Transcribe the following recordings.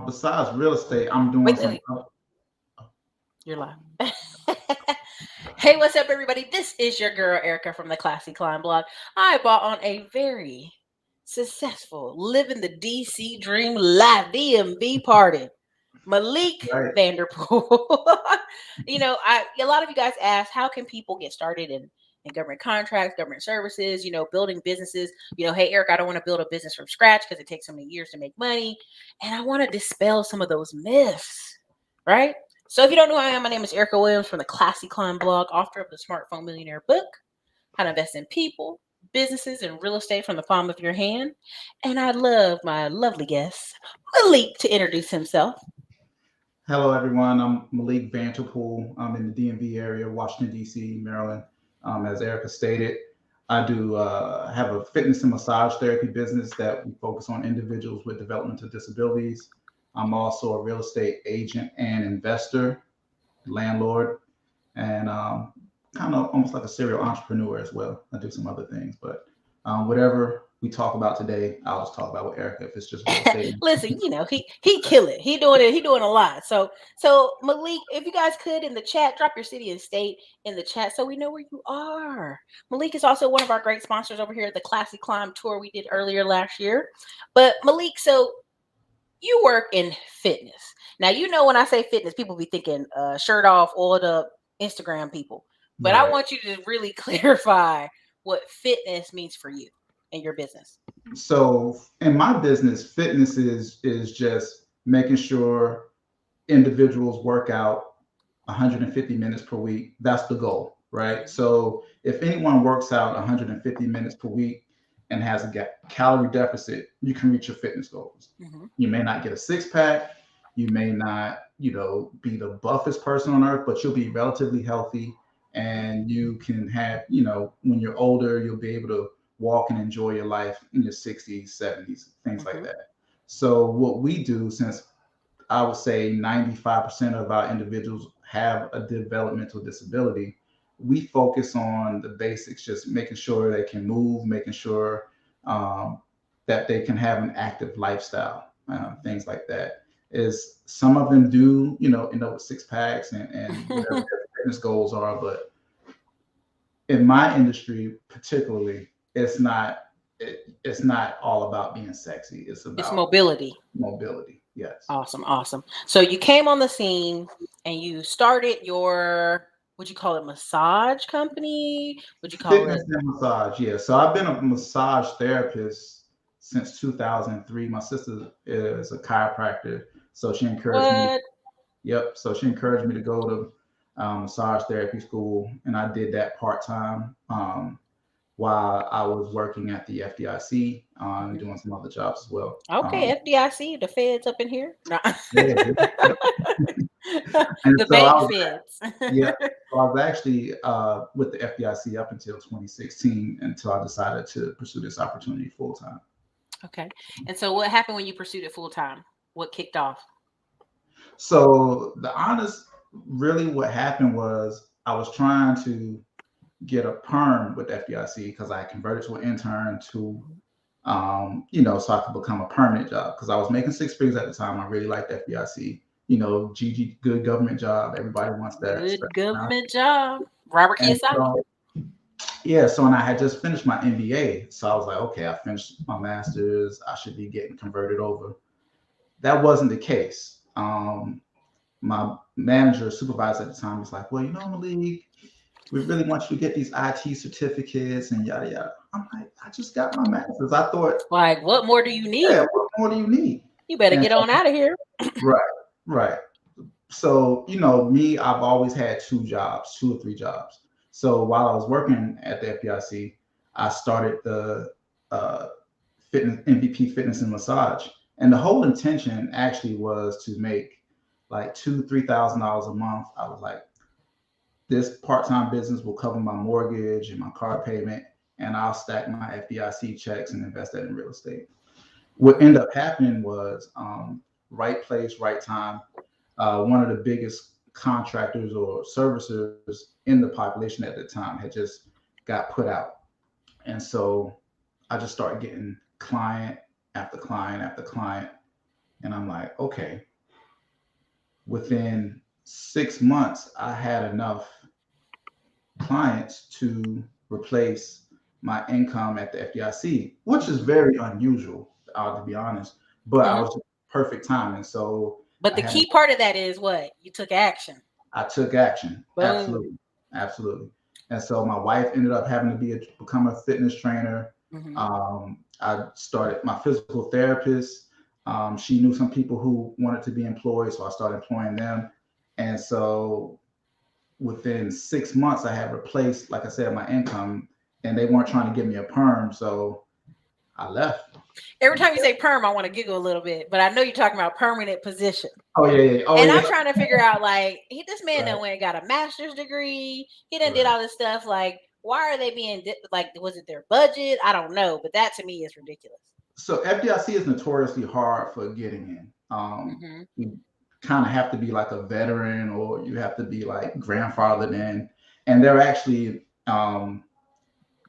besides real estate, I'm doing Wait, some. wait, you're live. Hey, what's up, everybody? This is your girl Erica from the Classy Climb blog. I bought on a very successful living the DC dream live DMV party. Malik Right. Vanterpool. A lot of you guys ask, how can people get started in government contracts, government services, building businesses. Hey, Eric, I don't want to build a business from scratch because it takes so many years to make money. And I want to dispel some of those myths, right? So if you don't know who I am, my name is Erica Williams from the Classy Climb blog, author of the Smartphone Millionaire book, How to Invest in People, Businesses, and Real Estate from the Palm of Your Hand. And I'd love my lovely guest, Malik, to introduce himself. Hello, everyone. I'm Malik Vanterpool. I'm in the DMV area, Washington, D.C., Maryland. As Erica stated, I do have a fitness and massage therapy business that we focus on individuals with developmental disabilities. I'm also a real estate agent and investor, landlord, and kind of almost like a serial entrepreneur as well. I do some other things, but whatever we talk about today, I'll just talk about with Erica if it's just real estate. Listen, he kill it. He doing it. He doing a lot. So Malik, if you guys could in the chat, drop your city and state in the chat so we know where you are. Malik is also one of our great sponsors over here at the Classic Climb tour we did earlier last year. But Malik, so you work in fitness. Now when I say fitness, people be thinking shirt off, oiled up Instagram people. But I Right. want you to really clarify what fitness means for you and your business. So in my business, fitness is just making sure individuals work out 150 minutes per week. That's the goal, right? So if anyone works out 150 minutes per week and has a calorie deficit, you can reach your fitness goals. Mm-hmm. You may not get a six pack, you may not, be the buffest person on earth, but you'll be relatively healthy and you can have, when you're older, you'll be able to walk and enjoy your life in your 60s, 70s, things like Mm-hmm. that. So what we do, since I would say 95% of our individuals have a developmental disability, we focus on the basics, just making sure they can move, making sure um, that they can have an active lifestyle, things like that. Is some of them do, end up with six packs and whatever Mm-hmm. their fitness goals are, but in my industry particularly, it's not all about being sexy. It's It's about mobility. mobility. Yes. Awesome, awesome. So you came on the scene and you started your, would you call it massage company? Would you call Fitness it and massage, yeah. So I've been a massage therapist since 2003. My sister is a chiropractor, so she encouraged me. what? Yep. So she encouraged me to go to massage therapy school, and I did that part time while I was working at the FDIC and Mhm. doing some other jobs as well. Okay, FDIC, the feds up in here. No. Yeah, yep. And The so I bank was, feds. yeah, so I was actually with the FDIC up until 2016 until I decided to pursue this opportunity full time. Okay. And so what happened when you pursued it full time? What kicked off? So the honest, really, what happened was I was trying to get a perm with FDIC because I converted to an intern to, so I could become a permanent job because I was making six figures at the time. I really liked FDIC. GG, good government job. Everybody wants that. Good Especially now. government job. Robert And Kiyosaki. so, yeah, so and I had just finished my MBA, so I was like, okay, I finished my master's. I should be getting converted over. That wasn't the case. My manager, supervisor at the time, was like, well, Malik, we really want you to get these IT certificates and yada yada. I'm like, I just got my master's. I thought, Like, what more do you yeah, need? what more do you need? You better And get on out of here. right, right. So, me, I've always had two jobs, two or three jobs. So while I was working at the FDIC, I started the uh, fitness MVP fitness and massage. And the whole intention actually was to make like $2,000 to $3,000 a month. I was like, this part-time business will cover my mortgage and my car payment, and I'll stack my FDIC checks and invest that in real estate. What ended up happening was right place, right time. One of the biggest contractors or servicers in the population at the time had just got put out, and so I just started getting client after client after client And I'm like, okay, within 6 months, I had enough clients to replace my income at the FDIC, which is very unusual, to be honest. But I Mhm. was perfect timing, so But I the had key part of that is what? You took action. I took action. Boom. Absolutely, absolutely. And so my wife ended up having to become a fitness trainer. Hmm. I started my physical therapist. She knew some people who wanted to be employed, so I started employing them. And so within 6 months, I had replaced, like I said, my income, and they weren't trying to give me a perm, so I left. Every time you say perm, I want to giggle a little bit, but I know you're talking about permanent position. Oh yeah, yeah. Oh And I'm yeah. trying to figure out, like, this man Right, done went and got a master's degree. He done did right. all this stuff. Like, why are they being like? Was it their budget? I don't know, but that to me is ridiculous. So FDIC is notoriously hard for getting in. Hmm. You kind of have to be like a veteran, or you have to be like grandfathered in, and they're actually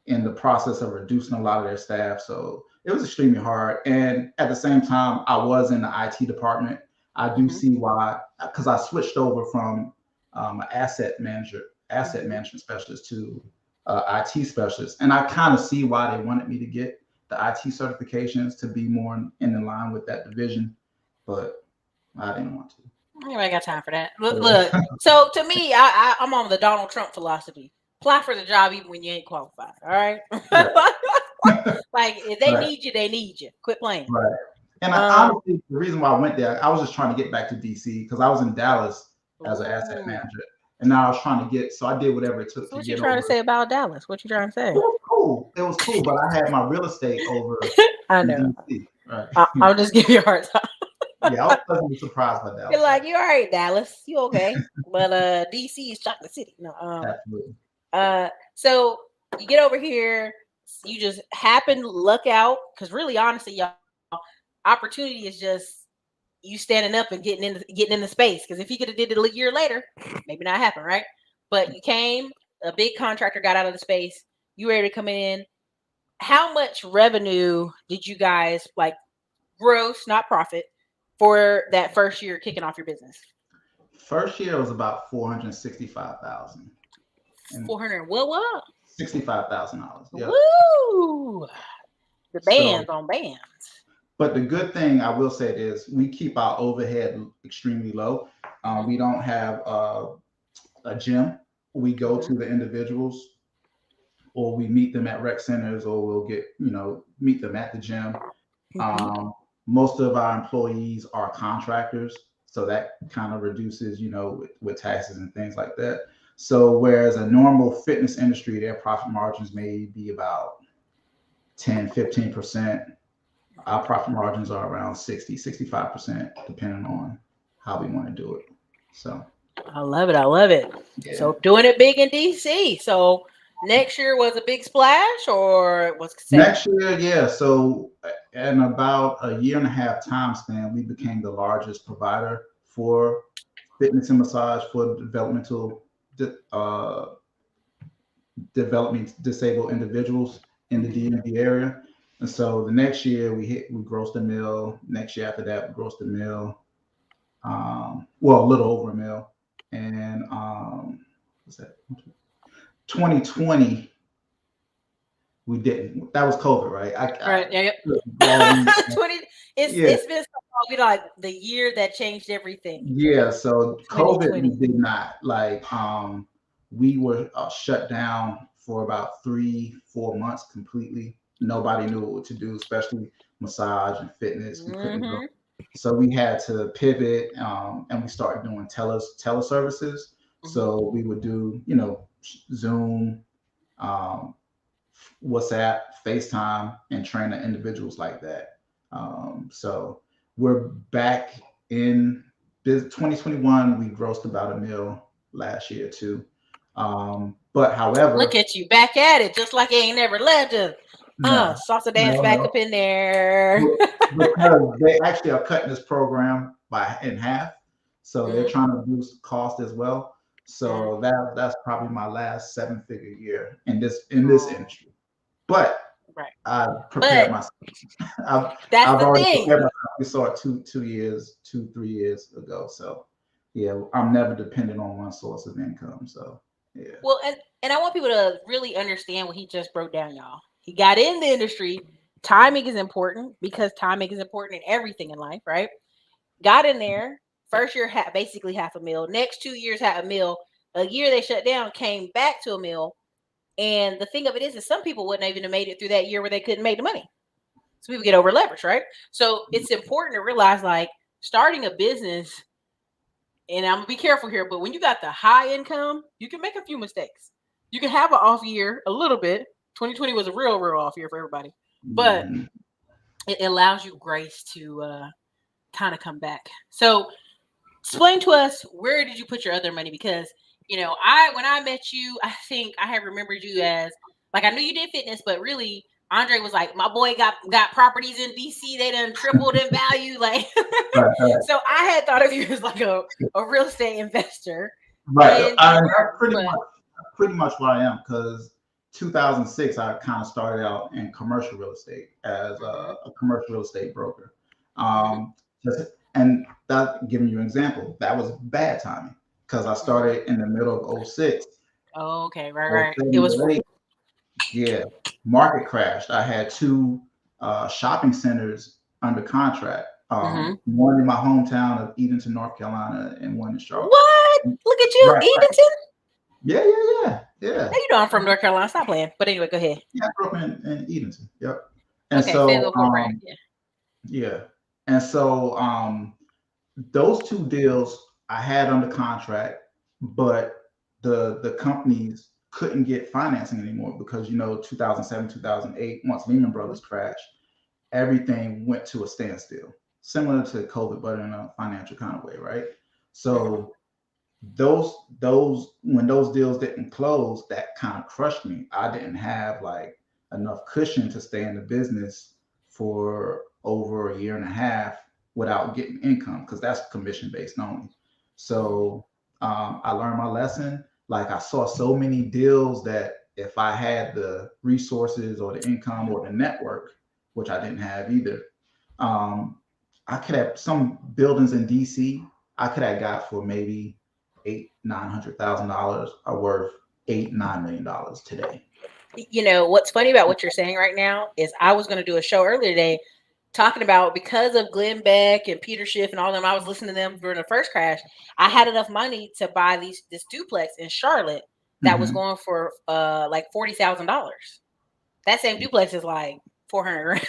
in the process of reducing a lot of their staff. So it was extremely hard. And at the same time, I was in the IT department. I do Hmm. see why, because I switched over from an asset Hmm. management specialist to IT specialist, and I kind of see why they wanted me to get the IT certifications to be more in line with that division, but I didn't want to. Anybody got time for that? Look, So, look. So to me, I'm on the Donald Trump philosophy. Apply for the job even when you ain't qualified. All right. right, Like if they right, need you, they need you. Quit playing. right. And I, Um. honestly, the reason why I went there, I was just trying to get back to DC because I was in Dallas as an asset Ooh. manager, and now I was trying to get. So I did whatever it took So to what you get trying over. to say about Dallas? What you trying to It say? was cool. It was cool, but I had my real estate over I in know. DC. Right. I'll just give you a hard time. Yeah, I was pleasantly surprised by You're Dallas. like, Actually, you all right, Dallas. You okay? But DC is chocolate city. No, absolutely. so you get over here, you just happen to luck out, because really honestly, y'all, opportunity is just you standing up and getting in the space. Because if you could have did it a year later, maybe not happen, right? But you came, a big contractor got out of the space, you ready to come in. How much revenue did you guys like, gross, not profit, for that first year kicking off your business? First year was about 465,000 and 400. What? $65,000. Yep. Woo! The So bands on bands. but the good thing I will say is we keep our overhead extremely low. Hmm. We don't have a gym. We go Hmm. to the individuals, or we meet them at rec centers, or we'll meet them at the gym. Hmm. Um, Most of our employees are contractors, so that kind of reduces, with taxes and things like that. So whereas a normal fitness industry, their profit margins may be about 10-15%. Our profit margins are around 60-65%, depending on how we want to do it. So I love it. I love it. yeah. So doing it big in DC. So next year was a big splash, or it was the same? Next year, yeah. So in about a year and a half time span, we became the largest provider for fitness and massage for uh, development disabled individuals in the Hmm. DMV area. And so the next year we grossed a mill. Next year after that, we grossed a mill. Well, a little over a mill. And what's that? 2020, we didn't. That was COVID, right? Right. Yeah. Wrong. 20. Yeah, It's been so long. We like the year that changed everything. yeah. So COVID, we 2020. did not like. We were shut down for about 3-4 months completely. Nobody knew what to do, especially massage and fitness. We couldn't go. Hmm. So we had to pivot, and we started doing teleservices. Hmm. So we would do, Zoom, um, WhatsApp, FaceTime, and train the individuals like that. So we're back in 2021. We grossed about a mil last year too. But Look however, at you back at it, just like you ain't never left us. no, Salsa dance no, back no, up in there. because they actually are cutting this program in half, so they're Hmm. trying to reduce cost as well. Hmm. So that's probably my last seven-figure year in this Oh, industry. But right. I prepared But myself. I've that's I've the already thing. prepared myself We saw it 3 years ago. So yeah, I'm never dependent on one source of income. So yeah. Well, and I want people to really understand what he just broke down, y'all. He got in the industry. Timing is important because timing is important in everything in life, right? Got in there. First year had basically half a mil. Next 2 years had a mil. A year they shut down, came back to a mil. And the thing of it is some people wouldn't even have made it through that year where they couldn't make the money. So people get over leveraged, right? So it's important to realize like starting a business, and I'm gonna be careful here, but when you got the high income, you can make a few mistakes. You can have an off year a little bit. 2020 was a real off year for everybody, but Mhm. it allows you grace to kind of come back. So explain to us, where did you put your other money? Because when I met you, I think I have remembered you as like I knew you did fitness, but really Andre was like, my boy got properties in DC, they done tripled in value. Like Right, right, so I had thought of you as like a real estate investor. right. And you And were, that's but pretty much what I am because 2006 I kind of started out in commercial real estate as mhm, a commercial real estate broker. mhm, Um, and that giving you an example, that was bad timing because I mhm. started in the middle of '06. Oh, okay, right, Oh right. It seven, was oh eight. Yeah, market crashed. I had two shopping centers under contract. mhm. One in my hometown of Edenton, North Carolina, and one in Charlotte. What? Look at you, Right. Edenton. Yeah, yeah, yeah, yeah. Now you know I'm from North Carolina. Stop playing. But anyway, go ahead. Yeah, I grew up in Edenton. Yep. And Okay, so, Fayetteville, Fort Bragg. Yeah. yeah. And so, those two deals I had under contract, but the companies couldn't get financing anymore because 2007, 2008, once Lehman Mhm. Brothers crashed, everything went to a standstill, similar to COVID, but in a financial kind of way, right? Mhm. So those when those deals didn't close, that kind of crushed me. I didn't have like enough cushion to stay in the business for over a year and a half without getting income because that's commission based only. Mhm. So I learned my lesson. Like I saw so many deals that if I had the resources or the income or the network, which I didn't have either, um, I could have some buildings in DC. I could have got for maybe $800,000-900,000 are worth $8-9 million today. What's funny about what you're saying right now is I was going to do a show earlier today talking about because of Glenn Beck and Peter Schiff and all them. I was listening to them during the first crash. I had enough money to buy this duplex in Charlotte that was Mm-hmm. going for like $40,000. That same duplex is like 400.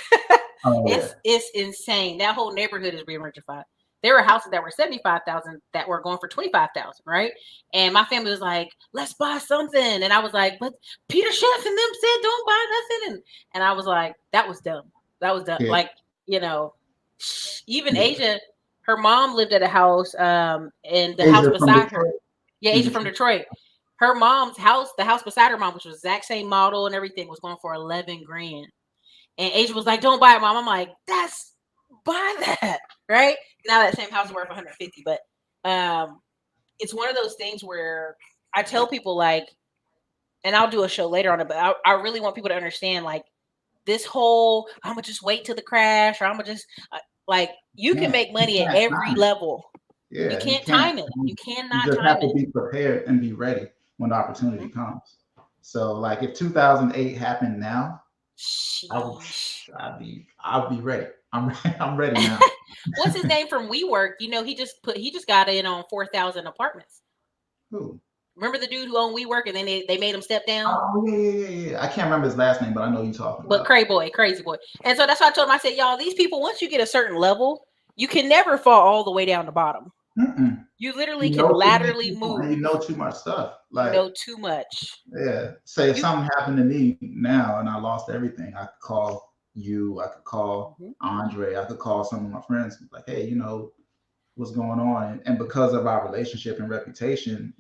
Oh yeah, It's insane. That whole neighborhood is being gentrified. There were houses that were 75,000 that were going for 25,000, right? And my family was like, "Let's buy something," and I was like, "But Peter Chef and them said don't buy nothing," and I was like, "That was dumb. That was dumb." yeah, Like you know, even yeah. Asia, her mom lived at a house, and the house Asia from beside her, Detroit. yeah, In Asia from Detroit. Detroit. Her mom's house, the house beside her mom, which was the exact same model and everything, was going for 11 grand. And Asia was like, "Don't buy it, mom." I'm like, "That's buy that, right?" Now that same house is worth 150, but um, it's one of those things where I tell people like, and I'll do a show later on it, but I really want people to understand like this whole I'm gonna just wait till the crash or I'm gonna just like you can make You money at can't every time it. level. You Yeah, you can't can't. time it. You You cannot just time have to it. be prepared and be ready when the opportunity Mhm. comes. So, like if 2008 happened now, I would, Sheesh. I'll be ready. I'm ready now. What's his name from WeWork? He just got in on 4,000 apartments. Who? Remember the dude who owned WeWork and then they made him step down? Oh yeah, yeah, yeah, yeah. I can't remember his last name, but I know you talking But about. crazy boy. And so that's why I told him, I said, y'all, these people, once you get a certain level, you can never fall all the way down the bottom. Mm-mm. You literally You can know too many laterally people and you move. know too much stuff. You Like, know too much. yeah, say if You something happened to me now and I lost everything, I could call you, I could call Mhm. Andre, I could call some of my friends, like, hey, what's going on? And because of our relationship and reputation,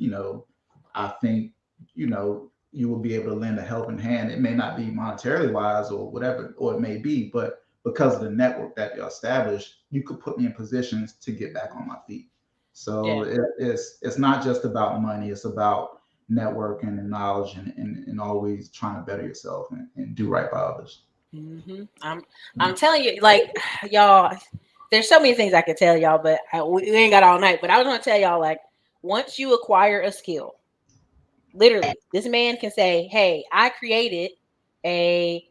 I think, you will be able to lend a helping hand. It may not be monetarily wise or whatever, or it may be, but because of the network that you established, you could put me in positions to get back Mhm. on my feet. So Yeah. it's not just about money, it's about networking and knowledge and always trying to better yourself and do right by others. I'm telling you, like y'all. there's so many things I could tell y'all, but we ain't got all night. But I was going to tell y'all, like, once you acquire a skill, literally, this man can say, "Hey, I created a,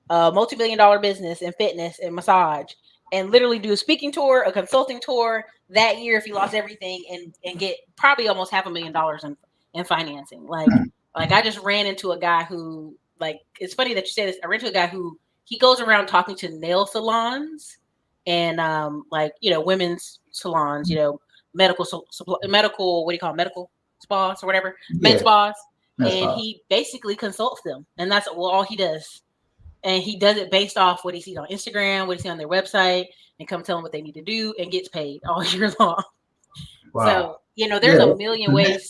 multi-million-dollar business in fitness and massage," and literally do a speaking tour, a consulting tour that year if he lost everything, and get probably almost $500,000 in financing. Like I just ran into a guy who, like, it's funny that you say this. I ran into a guy who he goes around talking to nail salons and like, women's salons, medical, what do you call it, medical spas or whatever, med Yeah, spas, that's and fine. he basically consults them, and that's all he does. And he does it based off what he sees on Instagram, what he sees on their website, and come tell them what they need to do, and gets paid all year long. Wow. So there's Yeah, a million ways.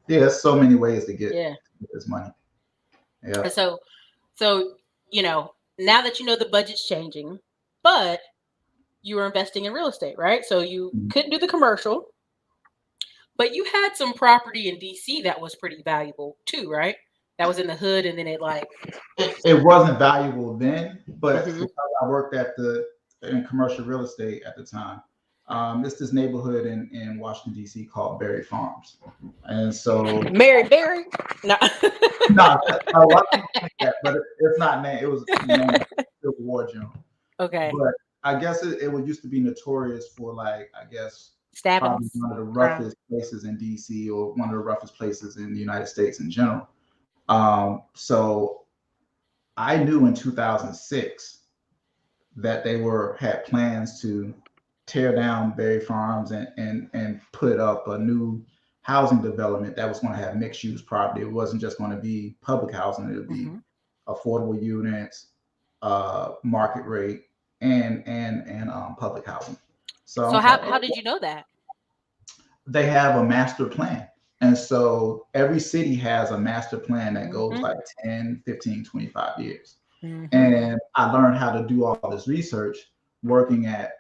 yeah, there's so many ways to Yeah. get this money. Yeah. And so now that you know the budget's changing, but you were investing in real estate, right? So you Mhm. couldn't do the commercial, but you had some property in DC that was pretty valuable too, right? That was in the hood, and then it like. It wasn't valuable then, but Mhm. because I worked in commercial real estate at the time. It's this neighborhood in Washington D.C. called Berry Farms, and so Mary Berry? No. no, a lot of people think that, but it's not named. It was named Civil War General. Okay. But I guess it would used to be notorious for, like, I guess probably Stabbings, one of the crime. roughest places in DC, or one of the roughest places in the United States in general. So I knew in 2006 that they had plans to tear down Berry Farms and put up a new housing development that was going to have mixed use property. It wasn't just going to be public housing; it would be Mm-hmm. affordable units, market rate, and public housing. So I So was like, how oh, did you know that? they have a master plan. And so every city has a master plan that goes Mm-hmm. like 10, 15, 25 years. Mm-hmm. And I learned how to do all this research working at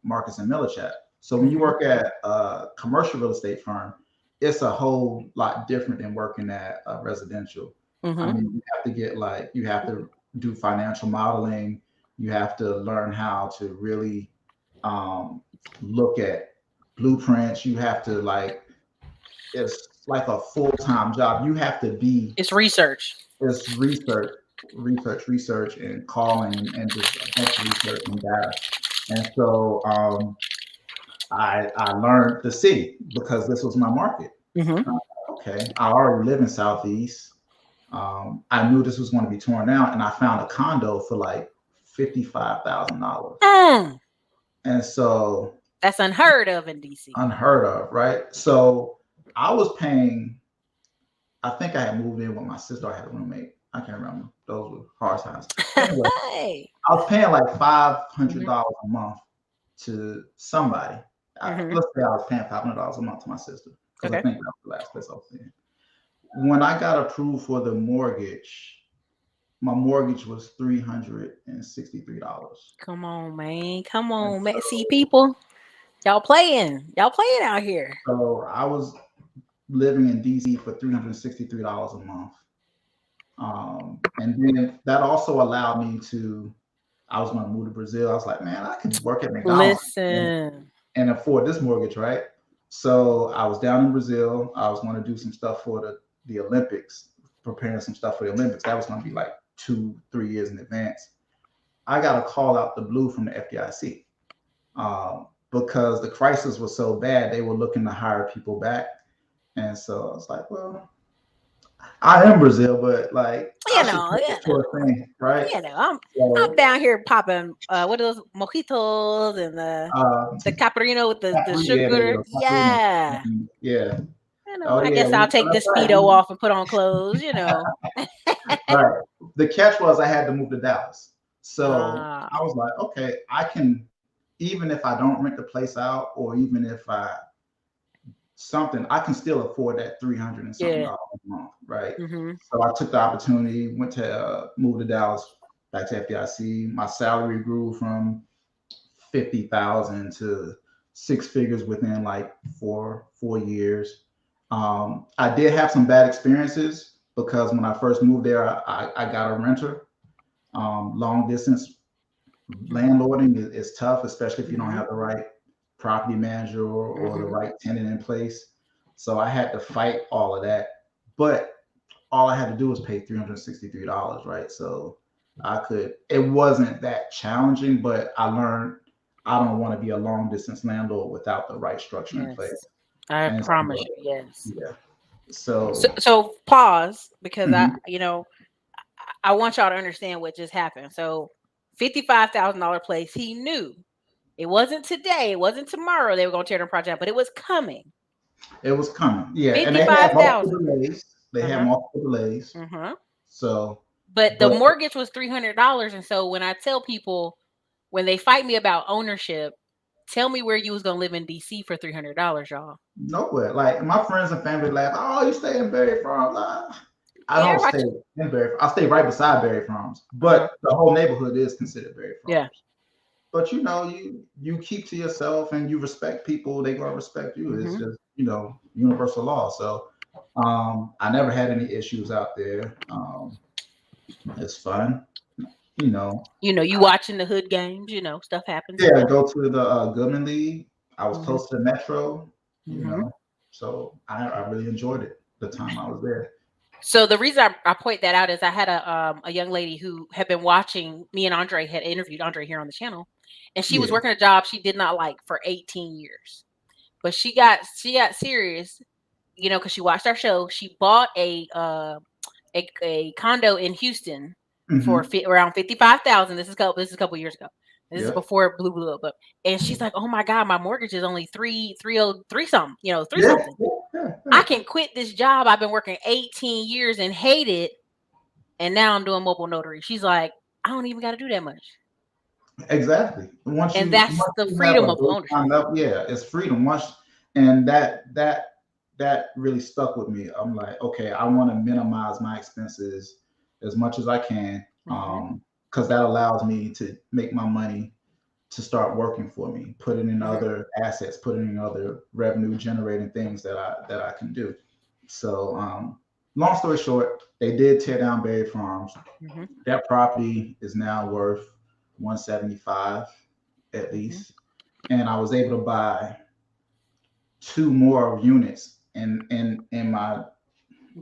Marcus and Millichap. So when you Mm-hmm. work at a commercial real estate firm, it's a whole lot different than working at a residential. I Mm-hmm. mean, you have to do financial modeling. You have to learn how to really um, look at blueprints. You have to, like, it's like a full-time job. You have to be It's research. It's research, and calling, and just a bunch of research and data. And so I learned the city because this was my market. Mm-hmm. Okay, I already live in Southeast. I knew this was going to be torn down, and I found a condo for like $55,000. Mm, And so, that's unheard of in DC. unheard of, right? So I was paying. I think I had moved in with my sister. I had a roommate. I can't remember. Those were hard times. Anyway, Hey. I was paying like $500 Mm-hmm. a month to somebody. Mm-hmm. Let's say I was paying $500 a month to my sister, because I Okay. think that was the last place I was in. When I got approved for the mortgage, my mortgage was $363. Come on, man. Come And on, man. See, so, people, y'all playing. Y'all playing out here. so I was living in DC for $363 a month. And then that also allowed me to, I was going to move to Brazil. I was like, man, I can work at McDonald's Listen. and afford this mortgage, right? So I was down in Brazil. I was going to do some stuff for the Olympics, preparing some stuff for the Olympics. That was going to be like 2, 3 years in advance. I got a call out the blue from the FDIC, because the crisis was so bad. They were looking to hire people back. And so I was like, well, I am Brazil, but, like, I You should know, take you it to a thing, right? I'm So down here popping what are those mojitos and uh, the caprino with the yeah, there you sugar. go. Paprika. Yeah. Yeah. I Oh yeah. guess I'll take the That's speedo right. off and put on clothes. Right. The catch was I had to move to Dallas. So Ah, I was like, okay, I can, even if I don't rent the place out, or even if I can still afford that 300 and something yeah. dollars a month, right? Mm-hmm. So I took the opportunity, went to move to Dallas, back to FDIC. My salary grew from 50,000 to six figures within like four years. I did have some bad experiences, because when I first moved there, I got a renter, long distance landlording is tough, especially if you don't Mm-hmm. have the right property manager or the Mm-hmm. right tenant in place. So I had to fight all of that. But all I had to do was pay $363, right? So it wasn't that challenging, but I learned I don't want to be a long distance landlord without the right structure in place. Yes, I And promise so, you. Yes. yeah. So, So, so pause because mhm. I want y'all to understand what just happened. So, $55,000 place. He knew it wasn't today. It wasn't tomorrow. They were going to tear the project, but it was coming. It was coming. Yeah. And they had Fifty-five multiple thousand. delays. They Uh had huh. multiple delays. Uh-huh. So, But the but mortgage was $300, and so when I tell people when they fight me about ownership, tell me where you was gonna live in DC for $300, y'all. nowhere. Like my friends and family laugh, oh, you stay in Berry Farms. I Yeah, don't watch. stay in Berry. I stay right beside Berry Farms, Uh huh. but the whole neighborhood is considered Berry Yeah. Farms. But you keep to yourself and you respect people, they gonna respect you. It's Mm-hmm. just universal law. So I never had any issues out there. It's fun, you know. You watching the hood games. Stuff happens. Yeah, go to the Goodman League. I was Mm-hmm. close to the Metro, you Mm-hmm. know, so I really enjoyed it the time I was there. So the reason I point that out is I had a young lady who had been watching me, and Andre had interviewed Andre here on the channel, and she was Yeah. working a job she did not like for 18 years. But she got serious, because she watched our show. She bought a condo in Houston for Hmm. around 55,000. This is a couple years ago. This is Yeah. before it blew up. And she's like, "Oh my God, my mortgage is only three something, three Yeah. something. Yeah. Yeah. I Yeah. can quit this job. I've been working 18 years and hate it, and now I'm doing mobile notary." She's like, "I don't even got to do that much." Exactly. Once And you that's once the you have freedom a of base ownership. signed up, yeah, it's freedom. And that really stuck with me. I'm like, okay, I want to minimize my expenses as much as I can, Hmm. because that allows me to make my money to start working for me, put it in Hmm. other assets, put it in other revenue generating things that I can do. So, long story short, they did tear down Berry Farms. Hmm. That property is now worth 175 at Hmm. least, and I was able to buy two more units in my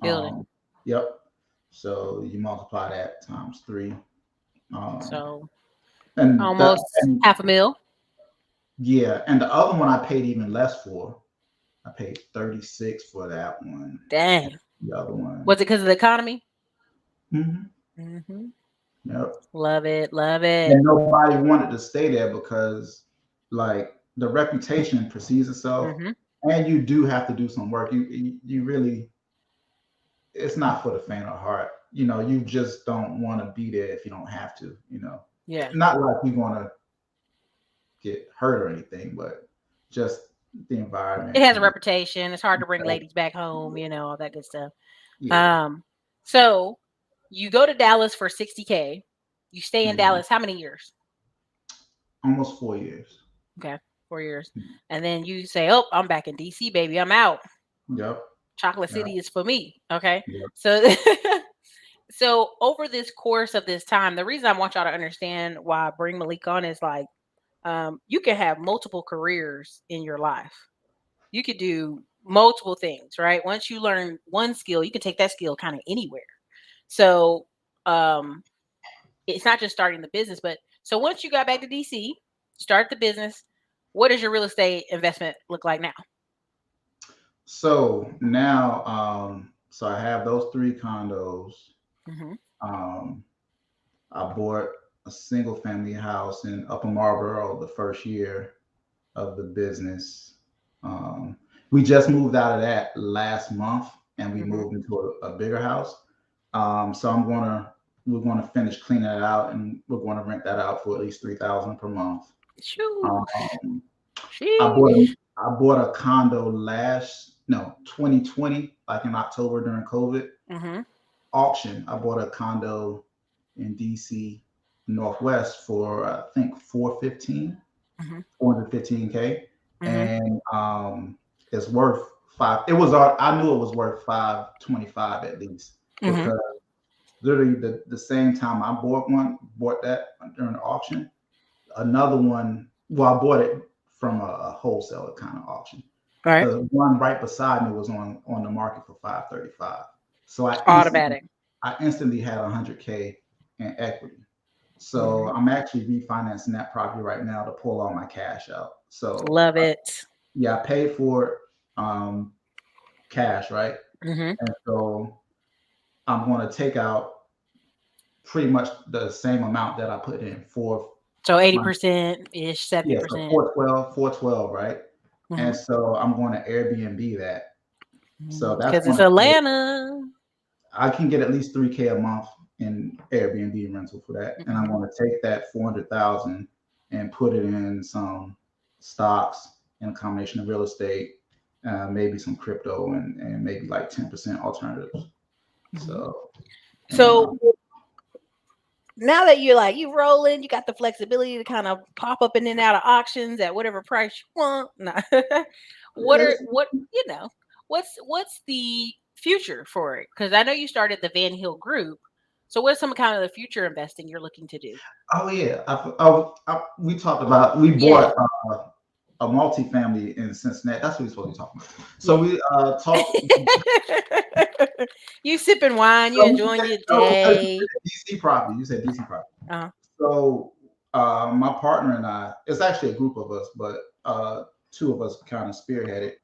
Building. um. Yep. So you multiply that times three. Um, So and the almost and half a mil. yeah, and the other one I paid even less for. I paid 36 for that one. Dang. The other Was one. it because of the economy? Hmm. Hmm. Yep. Love it. Love it. And nobody wanted to stay there because, like, the reputation precedes itself, Hmm. and you do have to do some work. You really, it's not for the faint of heart. You just don't want to be there if you don't have to. Yeah. Not like you want to get hurt or anything, but just the It environment has a can be. reputation. It's hard to bring ladies back home, all that good stuff. Yeah. Um, so you go to Dallas for 60K. You stay in Mhm. Dallas how many years? Almost 4 years. Okay, 4 years. And then you say, "Oh, I'm back in DC, baby. I'm out. Yep. Chocolate Yep. City is for me." Okay. Yep. So so over this course of this time, the reason I want y'all to understand why I bring Malik on is like you can have multiple careers in your life. You could do multiple things, right? Once you learn one skill, you can take that skill kind of anywhere. So um, it's not just starting the business, but so once you got back to DC, start the business. What does your real estate investment look like now? So now, so I have those three condos. Hmm. Um, I bought a single family house in Upper Marlboro the first year of the business. We just moved out of that last month and we Hmm. moved into a bigger house. So we're gonna finish cleaning it out and we're gonna rent that out for at least 3,000 per month. Shoosh. Um, I bought a Sheesh. I bought a condo last no 2020, like in October during COVID Hmm. auction. I bought a condo in DC Northwest for I think Hmm. 415K, Hmm. and it's worth five. I knew it was worth 525 at least Hmm. because literally the same time I bought that during the auction, Another one, well, I bought it from a wholesaler kind of auction. All right. The one right beside me was on the market for 535. So Automatic. I instantly had 100K in equity. So Mhm. I'm actually refinancing that property right now to pull all my cash out. So Love it. yeah, I paid for it cash, right? Hmm. And so I'm going to take out pretty much the same amount that I put in for So my 80% ish, yeah, so 70%. 412, right? And Hmm. so I'm going to Airbnb that. So that's Because going it's to create, Atlanta. I can get at least 3K a month in Airbnb rental for that. And I'm Hmm. going to take that 400,000 and put it in some stocks and a combination of real estate, maybe some crypto and maybe like 10% alternatives. Hmm. So, and So now that you're like you rolling, you got the flexibility to kind of pop up in and out of auctions at whatever price you want. Nah. it's, what you know? What's the future for it? Because I know you started the Van Hill Group. So what's some kind of the future investing you're looking to do? oh yeah, we talked about, we Yeah, bought a multifamily in Cincinnati. That's what we're supposed to be talking about. So yeah. we talked. You sipping wine, you So enjoying your no, because you day. said DC property. You said DC property. Uh, So my partner and I, it's actually a group of us, but two of us kind of spearheaded.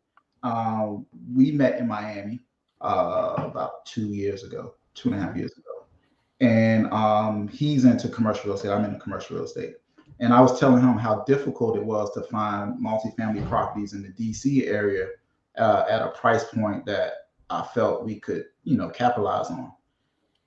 We met in Miami about 2 years ago, two and a half mhm. years ago, and he's into commercial real estate. I'm into commercial real estate. And I was telling him how difficult it was to find multifamily properties in the DC area at a price point that I felt we could, capitalize on.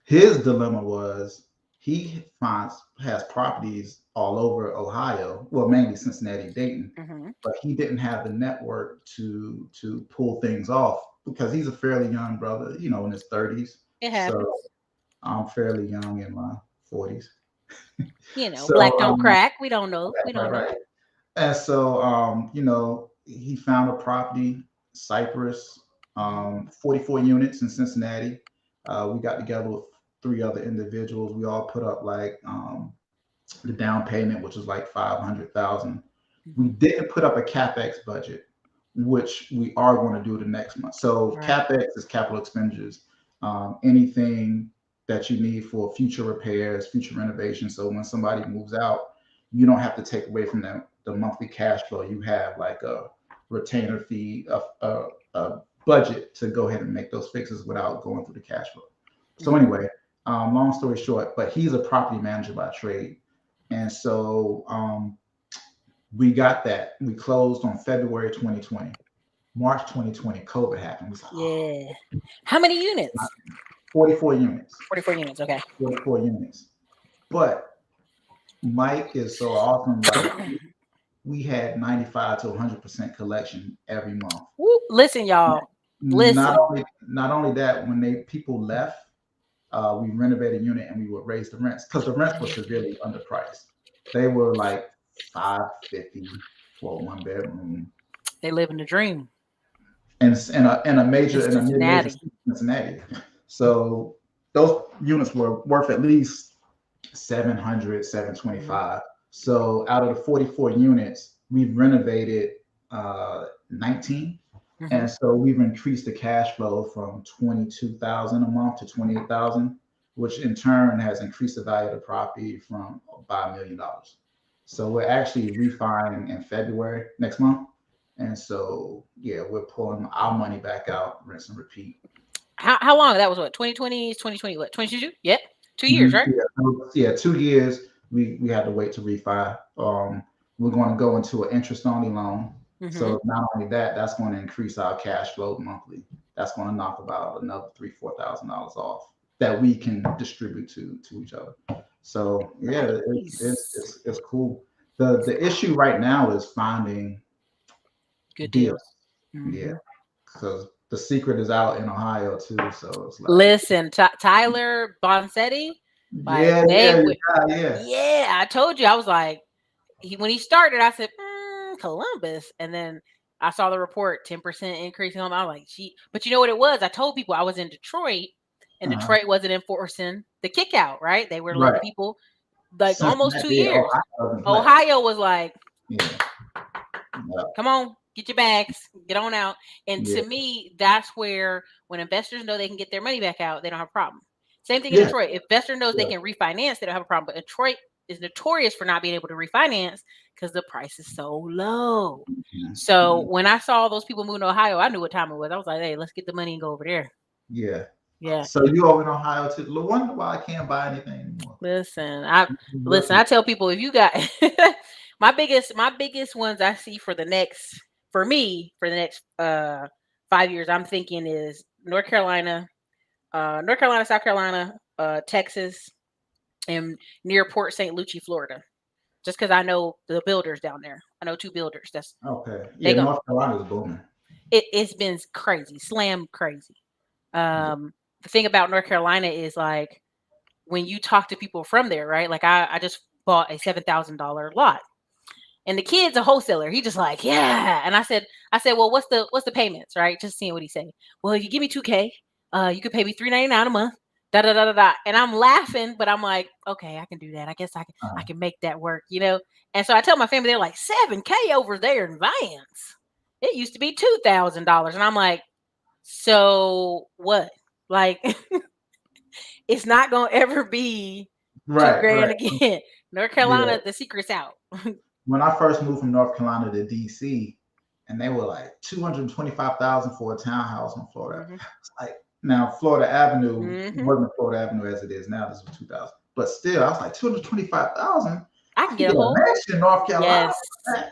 His dilemma was he has properties all over Ohio, well, mainly Cincinnati, Dayton, Mhm. but he didn't have the network to pull things off because he's a fairly young brother, in his 30s. It So happens. I'm fairly young in my 40s. Black So don't crack. We don't know. We right, don't know. right. And so he found a property, Cypress, Mhm. 44 units in Cincinnati. We got together with three other individuals. We all put up like the down payment, which was like 500,000. We Mhm. didn't put up a capex budget, which we are going to do the next month. So Right. capex is capital expenditures, anything that you need for future repairs, future renovations. So when somebody moves out, you don't have to take away from them the monthly cash flow. You have like a retainer fee, a budget to go ahead and make those fixes without going through the cash flow. So Mhm. anyway, long story short, but he's a property manager by trade, and so we got that. We closed on February 2020. March 2020, COVID happened. We was like, oh, Yeah. How many units? 44 units, 44 units. Okay. 44 units. But Mike is so awesome. Like we had 95 to 100% collection every month. Woo. Listen, y'all. Not Listen. only that, when people left, we renovated a unit and we would raise the rents because the rents were severely underpriced. They were like 550 for a one bedroom They live in the dream and a in major and a mid-major Cincinnati. city, Cincinnati. So those units were worth at least 700, Mhm. 725. So out of the 44 units, we've renovated 19. Mhm. And so we've increased the cash flow from 22,000 a month to 28,000, which in turn has increased the value of the property from by $1 million. So we're actually refining in February next month. And so yeah, we're pulling our money back out, rinse and repeat. How long? That was what 2020 is 2020 what 2022? Yep. 2 years, Mhm. right? Yeah, so, yeah, 2 years. We had to wait to refi. We're going to go into an interest only loan. Mhm. So not only that, that's going to increase our cash flow monthly. That's going to knock about another $3,000-4,000 off that we can distribute to each other. So yeah, Nice. it's cool. The issue right now is finding Good deals. deals. Yeah, Mhm. because the secret is out in Ohio too. So it's like Listen, Tyler Bonsetti, like yeah, they yeah, would. yeah, yeah. Yeah, I told you. I was like, when he started, I said Columbus, and then I saw the report 10% increase in him. I was like, gee, but you know what it was? I told people I was in Detroit, and Uh-huh. Detroit wasn't enforcing the kick out. Right? They were letting Right. people. like almost 2 Cincinnati, years. Ohio doesn't play. Ohio was like, Yeah. come on, get your bags, get on out. And Yeah. to me, that's where when investors know they can get their money back out, they don't have a problem. Same thing in Yeah. Detroit. If investor knows they Yeah. can refinance, they don't have a problem. But Detroit is notorious for not being able to refinance because the price is so low. So when I saw those people moving to Ohio, I knew what time it was. I was like, hey, let's get the money and go over there. Yeah. Yeah. So you over in Ohio too? No wonder why I can't buy anything anymore. Listen, I tell people if you got my biggest ones I see for the next 5 years, I'm thinking is North Carolina, South Carolina, Texas, and near Port St. Lucie, Florida. Just because I know the builders down there. I know 2 builders. That's Okay. they Yeah, go. North Carolina's booming. It's been crazy, slam crazy. The thing about North Carolina is like when you talk to people from there, right? Like I just bought a $7,000 lot, and the kid's a wholesaler. He just like, yeah. And I said, well, what's the payments, right? Just seeing what he said. Well, you give me $2K, you could pay me $399 a month. Da da da da da. And I'm laughing, but I'm like, okay, I can do that. I guess I can make that work, you know. And so I tell my family, they're like, $7K over there in Vance. It used to be $2,000, and I'm like, so what? Like, it's not gonna ever be Right, $2,000 right. again. North Yeah. Carolina, the secret's out. When I first moved from North Carolina to DC, and they were like 225,000 for a townhouse in Florida. Mhm. It's like now Florida Avenue Mhm. wasn't Florida Avenue as it is now. This was 2000, but still, I was like 225,000. I I can can get a get a whole. mansion in North Carolina, Yes.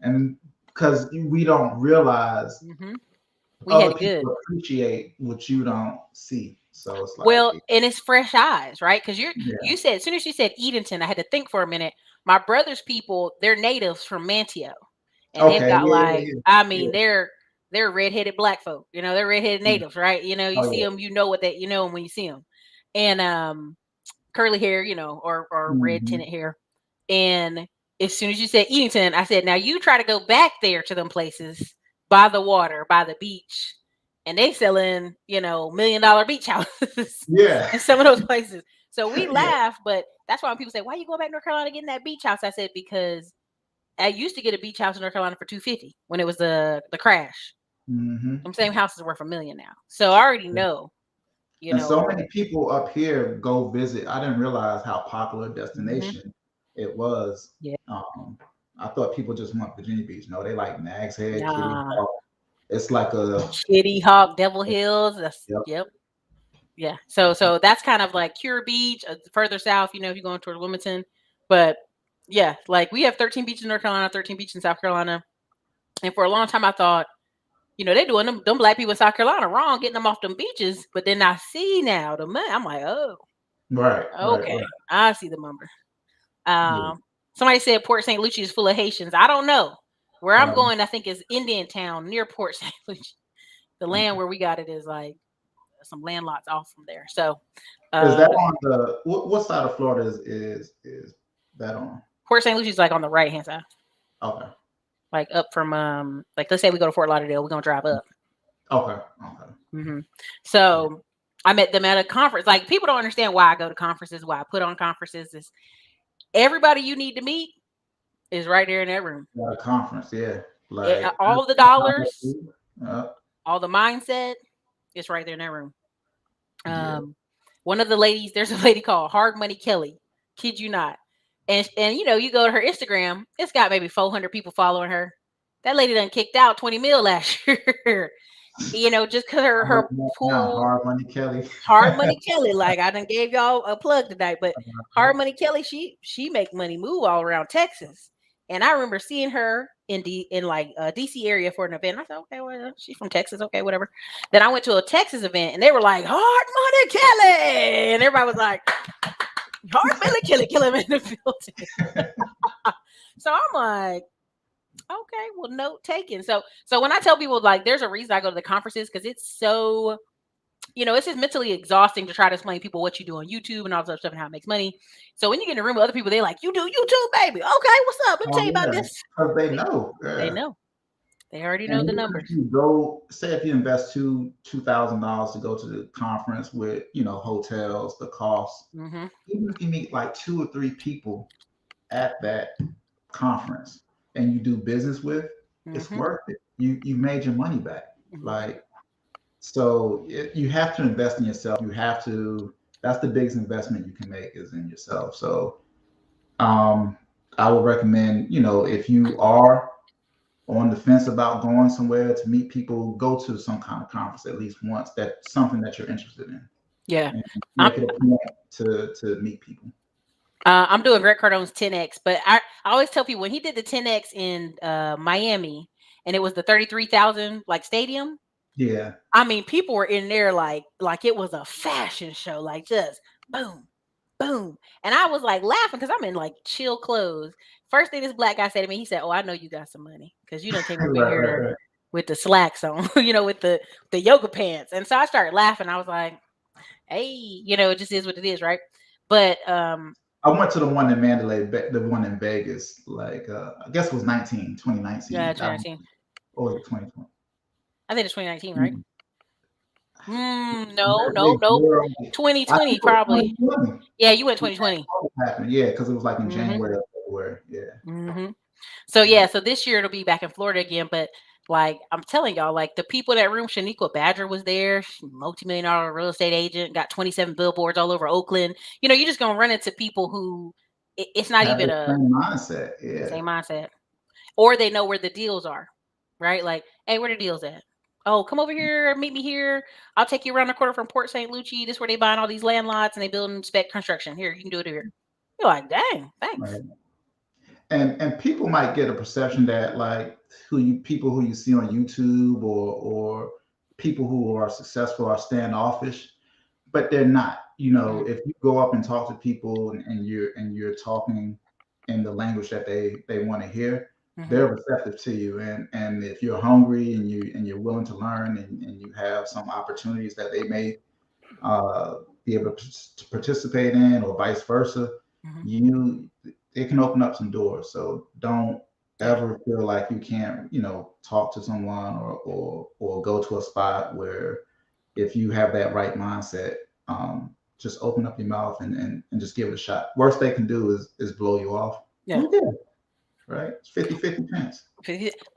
and because we don't realize Mhm. We had other it good. people appreciate what you don't see. So it's like, Well, and it's fresh eyes, right? Because yeah, you said as soon as you said Edenton, I had to think for a minute. My brother's people, they're natives from Manteo, and they've okay, got yeah, like, yeah, I yeah, mean, they're redheaded black folk. You know, they're redheaded yeah. natives, right? You know, you Oh see yeah. them, you know what they, you know 'em when you see them, and curly hair, you know, or red Hmm. tinted hair. And as soon as you said Edenton, I said, now you try to go back there to them places by the water, by the beach, and they selling, you know, $1 million beach houses Yeah, in some of those places. So we yeah. laugh, but that's why when people say, why you going back to North Carolina getting that beach house? I said, because I used to get a beach house in North Carolina for $250 when it was the crash. Hmm. Them same houses are worth $1 million now. So I already know, you And so know. many people up here go visit. I didn't realize how popular a Mhm. destination it was. Yeah. Um, I thought people just want Virginia Beach. No, they like Nags Head, Kitty Nah. Hawk. It's like a Kitty Hawk, Devil Hills. That's yep. yep. Yeah. So that's kind of like Cure Beach, further south, you know, if you're going toward Wilmington. But yeah, like we have 13 beaches in North Carolina, 13 beaches in South Carolina. And for a long time I thought, you know, they doing them black people in South Carolina wrong, getting them off them beaches. But then I see now the money. I'm like, oh, Right, right, okay. right. I see the number. Yeah. Somebody said Port St. Lucie is full of Haitians. I don't know. Where I'm Um, going, I think is Indian Town near Port St. Lucie. The land where we got it is like some land lots off from there. So is that uh on the what side of Florida is that on? Port St. Lucie is like on the right hand side. Okay. Like up from like let's say we go to Fort Lauderdale, we're gonna drive up. Okay. Okay. Hmm. Yeah. So I met them at a conference. Like people don't understand why I go to conferences, why I put on conferences. Is everybody you need to meet is right there in that room. At a conference, yeah. Like All the dollars, yeah. all the mindset, it's right there in that room. Yeah. One of the ladies, there's a lady called Hard Money Kelly. Kid you not. And you know, you go to her Instagram, it's got maybe 400 people following her. That lady done kicked out 20 mil last year. You know, just because I'm her looking at now, pool. Hard Money Kelly. Hard Money Kelly, like I done gave y'all a plug tonight, but Hard Money Kelly, she make money move all around Texas. And I remember seeing her in like DC area for an event. I said, okay, well, she's from Texas, okay, whatever. Then I went to a Texas event and they were like, Hard Money Kelly, and everybody was like, Hard Money Kelly, kill him in the building. So I'm like, okay, well, note taken. So when I tell people like, there's a reason I go to the conferences because it's so, you know, it's just mentally exhausting to try to explain to people what you do on YouTube and all this other stuff and how it makes money. So when you get in a room with other people, they're like, you do YouTube, baby. Okay, what's up? Let me tell Oh you about yeah, this. because they They, know. they Yeah. know. They already know And the even if numbers. you go, say if you invest $2,000 to go to the conference with, hotels, the cost, Mm-hmm. even if you meet like two or three people at that conference and you do business with, it's Mm-hmm. worth it. You made your money back. Mm-hmm. Like, so you have to invest in yourself. You have to. That's the biggest investment you can make is in yourself. So um, I would recommend, if you are on the fence about going somewhere to meet people, go to some kind of conference at least once. That's something that you're interested in, Yeah. and I'm make it a point to meet people. I'm doing Greg Cardone's 10X, but I always tell people when he did the 10X in Miami and it was the 33,000 like stadium. Yeah, I mean, people were in there like it was a fashion show, like just boom, boom. And I was like laughing because I'm in like chill clothes. First thing this black guy said to me, he said, "Oh, I know you got some money because you done came over right, right, here right. with the slacks on, with the yoga pants." And so I started laughing. I was like, "Hey, it just is what it is, right?" But I went to the one in Mandalay, the one in Vegas, like I guess it was 2019. 2019. Or was it 2020? I think it's 2019, right? Mm. No, Wait, no, nope. girl, I think 2020 it was probably. 2020. Yeah, you went When 2020. that happened, yeah, because it was like in hmm January or February. Yeah, hmm So yeah. yeah, so this year it'll be back in Florida again. But like I'm telling y'all, like the people in that room, Shaniqua Badger was there, multi-million dollar real estate agent, got 27 billboards all over Oakland. You're just gonna run into people who it's not Have even the a same mindset. Yeah, same mindset, or they know where the deals are, right? Like, hey, where the deals at? Oh, come over here, meet me here. I'll take you around the corner from Port St. Lucie. This is where they buying all these land lots and they building spec construction. Here, you can do it here. You're like, dang, thanks. right. And people might get a perception that like people who you see on YouTube or people who are successful are standoffish, but they're not. Mhm, If you go up and talk to people and you're talking in the language that they want to hear, mhm, they're receptive to you. And if you're hungry and you're willing to learn and you have some opportunities that they may be able to participate in, or vice versa, mhm. you it can open up some doors. So don't Yeah, ever feel like you can't, talk to someone or go to a spot where if you have that right mindset, just open up your mouth and just give it a shot. Worst they can do is blow you off. yeah. Okay, right? It's 50-50 chance.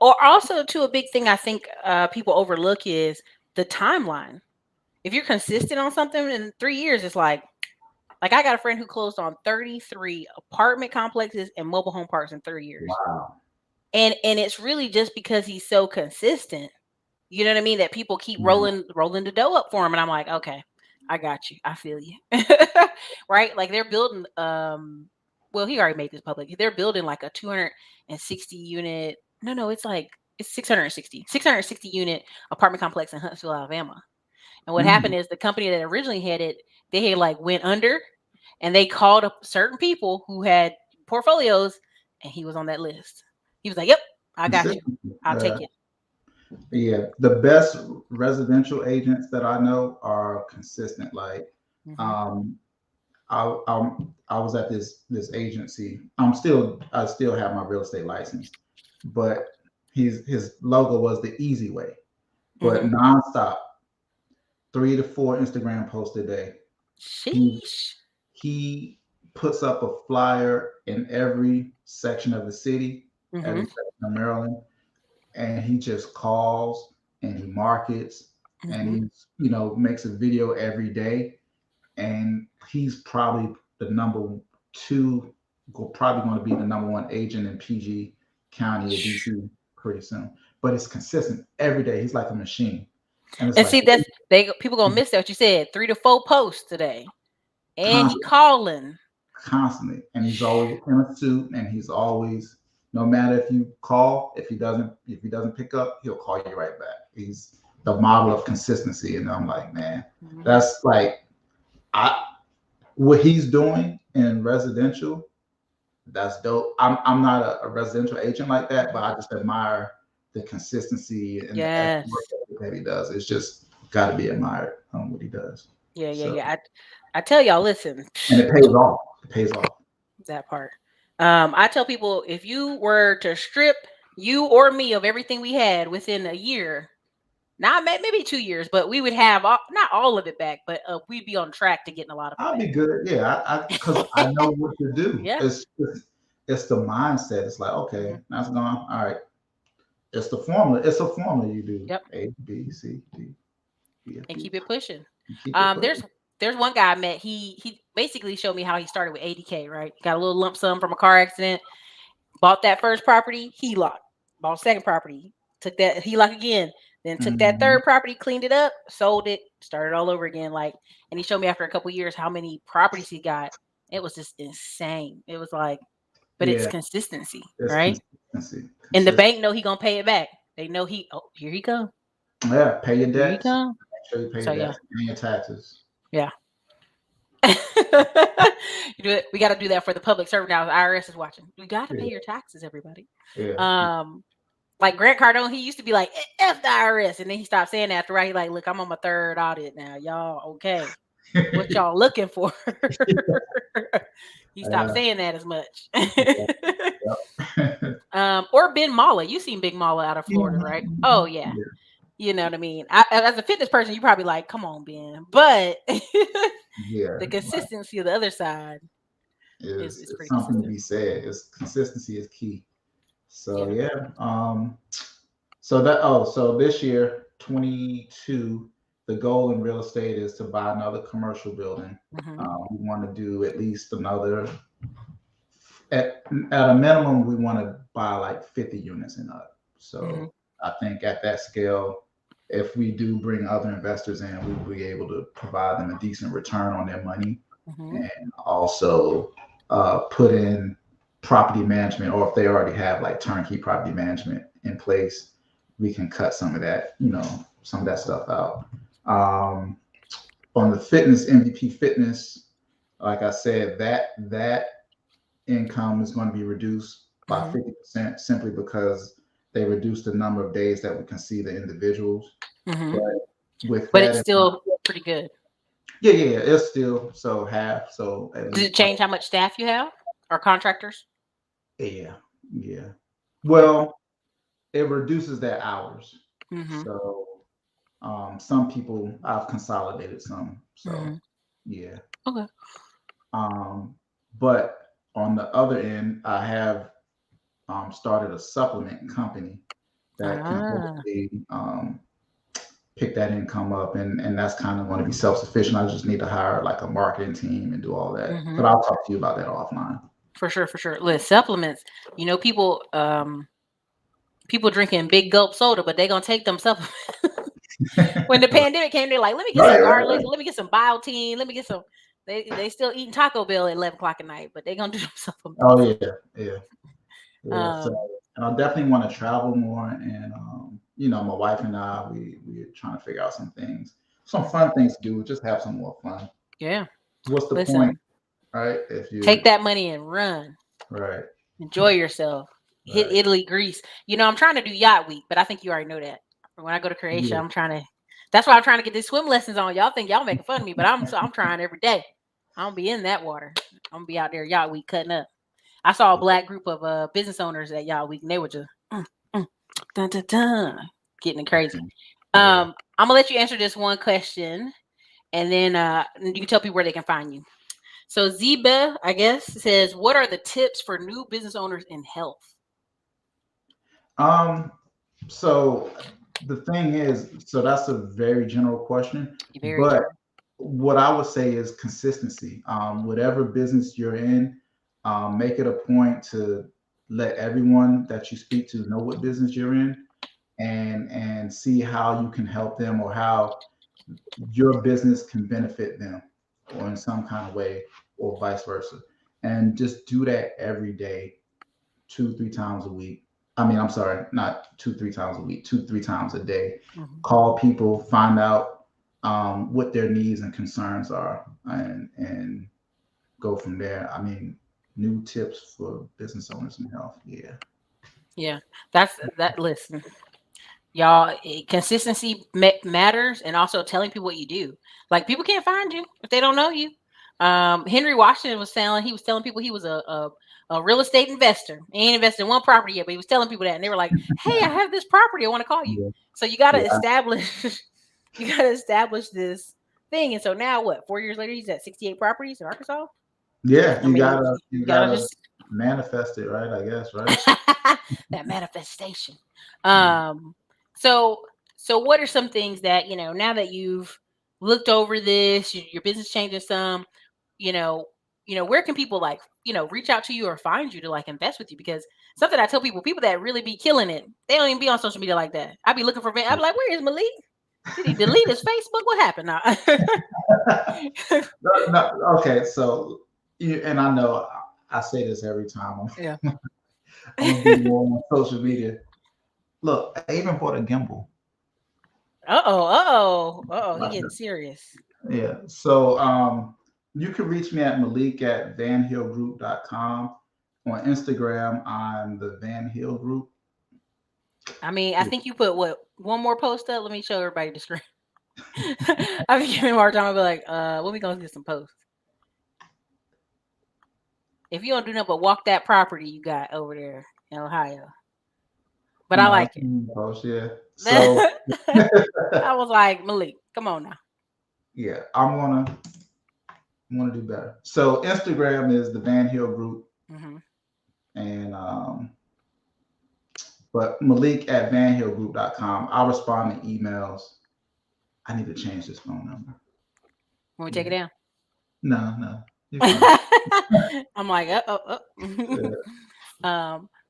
Or also, too, a big thing I think people overlook is the timeline. If you're consistent on something in 3 years, it's like I got a friend who closed on 33 apartment complexes and mobile home parks in 3 years. Wow. And it's really just because he's so consistent. You know what I mean? That people keep Mhm. rolling the dough up for him, and I'm like, okay, I got you. I feel you. Right? Like they're building. Well, he already made this public. They're building like a 260 unit. No, it's 660 unit apartment complex in Huntsville, Alabama. And what happened Mm. is the company that originally had it, they had like went under, and they called up certain people who had portfolios, and he was on that list. He was like, "Yep, I got you. Consistency. I'll take it." Yeah, the best residential agents that I know are consistent. Like, hmm um, I was at this agency. I still have my real estate license, but his logo was the easy way, but hmm nonstop, 3 to 4 Instagram posts a day. He Sheesh. he puts up a flyer in every section of the city, every hmm section of Maryland, and he just calls and he markets and hmm makes a video every day, and he's probably the number two, probably going to be the number one agent in PG County or DC pretty soon. But it's consistent every day. He's like a machine, and it's And like see, that's they people gonna miss that what you said. 3 to 4 posts today, and he constantly, calling. constantly, and he's always in a suit, and he's always, no matter if you call, if he doesn't pick up, he'll call you right back. He's the model of consistency, and I'm like, man, hmm that's like I what he's doing in residential. That's dope. I'm not a residential agent like that, but I just admire the consistency and the work Yes. that he does. It's just got to be admired on what he does. Yeah, yeah, So, yeah. I tell y'all, listen, and it pays off. It pays off. that part. I tell people if you were to strip you or me, of everything we had within a year, not maybe 2 years, but we would have not all of it back, but we'd be on track to getting a lot of it I'll be back. good. Yeah, I because I know what to do. Yeah. It's the mindset. It's like, Hmm. okay, that's gone. All right. It's the formula. It's a formula you do. Yep. A, B, C, D, E, F, And G. keep it pushing. You keep it There's pushing. one guy I met. He basically showed me how he started with 80K. Right, got a little lump sum from a car accident. Bought that first property, HELOC. Bought second property, took that HELOC again. Then took that Mhm. third property, cleaned it up, sold it, started all over again. Like, and he showed me after a couple years how many properties he got. It was just insane. It was like, but it's Yeah, consistency, it's right? consistency. And the Consistent. bank know he gonna pay it back. They know here he come, Yeah, pay your here he debts. come. Make sure you pay So your yeah, debts and your taxes. yeah. You do it. We got to do that for the public servant now. The IRS is watching. We got to pay Yeah, your taxes, everybody. yeah. Um, like Grant Cardone, he used to be like F the IRS, and then he stopped saying that after right. He like, look, I'm on my third audit now, y'all. Okay, what y'all looking for? He stopped Yeah, saying that as much. yeah. Or Ben Mala. You seen Big Mala out of Florida, right? Oh Mhm. yeah. Yeah, You know what I mean? As a fitness person, you probably like, come on, Ben. But yeah. the Like, consistency of the other side is it's pretty something to consistent. be said. It's consistency is key. So Yeah. yeah. So this year, 22, the goal in real estate is to buy another commercial building. Hmm. We want to do at least another at a minimum, we want to buy like 50 units and up. Hmm. So I think at that scale, if we do bring other investors in, we will be able to provide them a decent return on their money Hmm. and also put in property management, or if they already have like turnkey property management in place, we can cut some of that, some of that stuff out. Um, on the fitness, MVP fitness, like I said, that income is going to be reduced by Hmm. 50% simply because they reduce the number of days that we can see the individuals. Hmm. But with But that it's in mind, still pretty good. yeah, it's still so half, so at Does it least change how much staff you have or contractors? yeah, yeah. Okay. Well, it reduces their hours. Hmm. So some people I've consolidated some. So Hmm. yeah. Okay. Um, but on the other end, I have started a supplement company that can Ah. hopefully pick that income up, and that's kind of going to be self-sufficient. I just need to hire like a marketing team and do all that. Hmm. But I'll talk to you about that offline. For sure, for sure. Listen, supplements. People drinking big gulp soda, but they gonna take them supplements. When the pandemic came, they're like, let me get some Right, right, garlic, right. let me get some biotin, let me get some. They still eating Taco Bell at 11 o'clock at night, but they gonna do them Oh supplements. yeah, yeah, yeah. So Um, and I definitely want to travel more, and my wife and I, we're trying to figure out some things, some fun things to do. Just have some more fun. yeah. What's the point, Listen, right? If take you that money and run. right, Enjoy yourself. Hit right, Italy, Greece. I'm trying to do yacht week, but I think you already know that. When I go to Croatia, yeah, I'm trying to. That's why I'm trying to get these swim lessons on. Y'all think y'all making fun of me, but I'm trying every day. I'm gonna be in that water. I'm gonna be out there yacht week cutting up. I saw a black group of business owners at yacht week, and they were just mm, dun, dun, dun, getting it crazy. yeah. I'm gonna let you answer this one question, and then you can tell people where they can find you. So Ziba, I guess, says, "What are the tips for new business owners in health?" Um, so the thing is, so that's a very general question, Very but general. what I would say is consistency. Whatever business you're in, make it a point to let everyone that you speak to know what business you're in, and see how you can help them or how your business can benefit them, or in some kind of way, or vice versa. And just do that every day, 2, 3 times a week. I mean, I'm sorry, not 2, 3 times a week, 2, 3 times a day. Mhm. Call people, find out what their needs and concerns are, and go from there. I mean, new tips for business owners in health. Yeah, Yeah, that's that. Listen, y'all, consistency matters, and also telling people what you do. Like people can't find you if they don't know you. Henry Washington was telling people he was a a real estate investor. He ain't invested in one property yet, but he was telling people that, and they were like, "Hey, I have this property. I want to call you." Yeah. So you got to Yeah. establish, you got to establish this thing. And so now, what? 4 years later, he's at 68 properties in Arkansas. Yeah. I You mean, gotta you you gotta gotta just manifest it, right? I guess, right? that manifestation. Mm. So what are some things that now that you've looked over this, your business changing some, you know, where can people reach out to you or find you to invest with you? Because something I tell people that really be killing it, they don't even be on social media like that. I be looking for, I be like, where is Malik? Did he delete his Facebook? What happened now? Okay, so and I know I say this every time. Yeah. I'm gonna be more on social media. Look, I even bought a gimbal. He getting serious. Yeah. So you can reach me at Malik at vanhillgroup.com. On Instagram, I'm the Van Hill Group. I mean, I think you put one more post up. Let me show everybody the screen. I be giving more time. I'll be like, when we gonna get some posts? If you don't do nothing but walk that property you got over there in Ohio. But I No, like it's it. post, yeah. So I was like, Malik, come on now. yeah, I'm gonna do better. So Instagram is the Van Hill Group, Mm-hmm. and but Malik at vanhillgroup.com. I'll respond to emails. I need to change this phone number. Want me to take Yeah. it down? No, you're fine. I'm like, Yeah.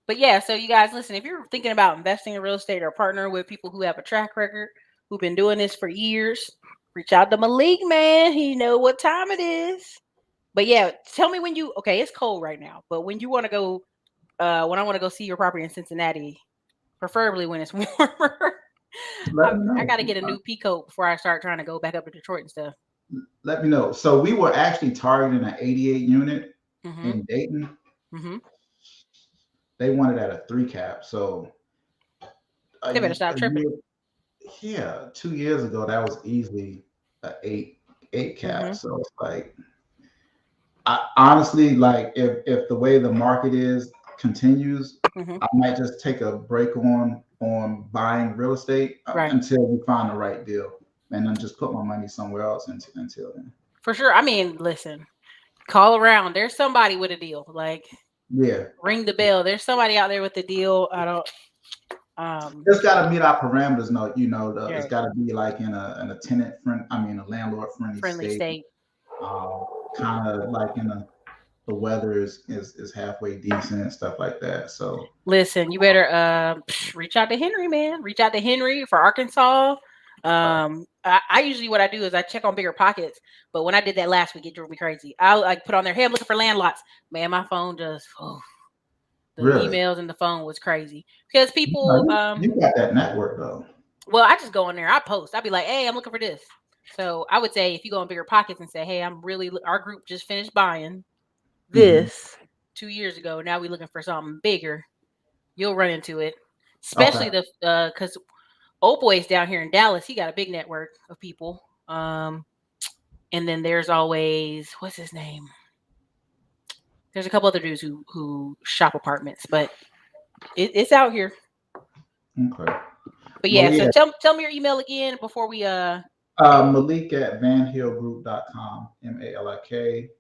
but yeah, so you guys listen, if you're thinking about investing in real estate or partnering with people who have a track record, who've been doing this for years, reach out to Malik, man. He know what time it is. But yeah, tell me when it's cold right now, but when you want to go, when I want to go see your property in Cincinnati, preferably when it's warmer. Let me I know. got to get a new peacoat before I start trying to go back up to Detroit and stuff. Let me know. So we were actually targeting an 88 unit Mm-hmm. in Dayton. Mm-hmm. They wanted at a 3 cap. So They better stop a tripping. year, yeah, 2 years ago that was easily a eight Mm-hmm. cap. So it's like I honestly like if the way the market is continues, Mm-hmm. I might just take a break on buying real estate Right. until we find the right deal, and then just put my money somewhere else until then. For sure. I mean, listen, call around. There's somebody with a deal. Like, Yeah, ring the bell. There's somebody out there with a deal. I don't. it's got to meet our parameters. No, it's Yeah, got to be like in a tenant friend. I mean, a landlord friendly friendly state. state. Kind of like the weather is halfway decent and stuff like that. So Listen, you better reach out to Henry, man. Reach out to Henry for Arkansas. I usually what I do is I check on bigger pockets. But when I did that last week, it drove me crazy. I like put on there, hey, I'm looking for land lots. Man, my phone just the really, emails and the phone was crazy because you, people know, you got that network though. well, I just go in there, I post. I'd be like, hey, I'm looking for this. So I would say if you go in bigger pockets and say, hey, our group just finished buying Hmm. this 2 years ago. Now we're looking for something bigger. You'll run into it, Okay. especially because old boy's down here in Dallas. He got a big network of people. And then there's always what's his name? There's a couple other dudes who shop apartments, but it's out here. Okay. But Well, yeah, so yeah. tell me your email again before we Malik at vanhillgroup.com. Malik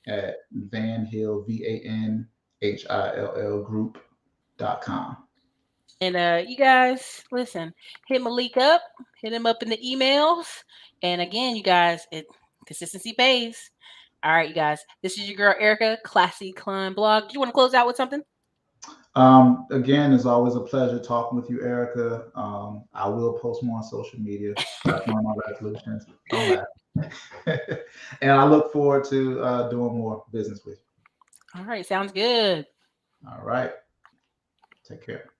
at vanhill vanhill group.com. and you guys listen, hit Malik up, hit him up in the emails. And again, you guys, consistency pays. All right, you guys. This is your girl Erica, Classy Climb Blog. Do you want to close out with something? Again, it's always a pleasure talking with you, Erica. I will post more on social media. That's one of my resolutions. Don't laugh. And I look forward to doing more business with you. All right, sounds good. All right. Take care.